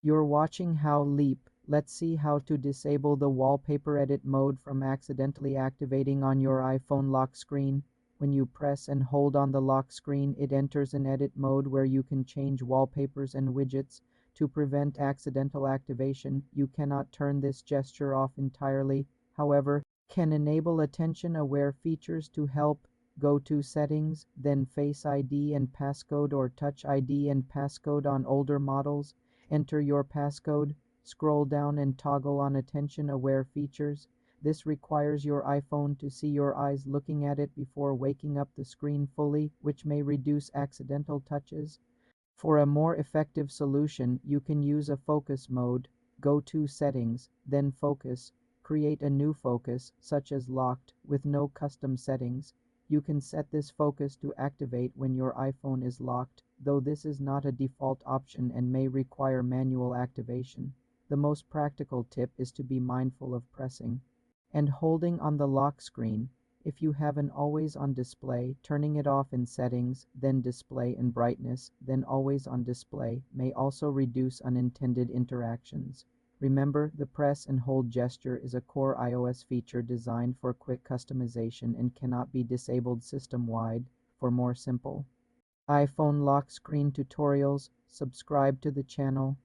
You're watching How Leap. Let's see how to disable the wallpaper edit mode from accidentally activating on your iPhone lock screen. When you press and hold on the lock screen, it enters an edit mode where you can change wallpapers and widgets. To prevent accidental activation, you cannot turn this gesture off entirely. However, can enable attention-aware features to help. Go to Settings, then Face ID and Passcode or Touch ID and Passcode on older models. Enter your passcode. Scroll down and toggle on attention-aware features. This requires your iPhone to see your eyes looking at it before waking up the screen fully, which may reduce accidental touches. For a more effective solution, you can use a focus mode. Go to Settings, then Focus. Create a new focus, such as Locked, with no custom settings. You can set this focus to activate when your iPhone is locked, though this is not a default option and may require manual activation. The most practical tip is to be mindful of pressing and holding on the lock screen. If you have an always on display, turning it off in Settings, then Display and Brightness, then Always on Display may also reduce unintended interactions. Remember, the press and hold gesture is a core iOS feature designed for quick customization and cannot be disabled system-wide. For more simple iPhone lock screen tutorials, subscribe to the channel.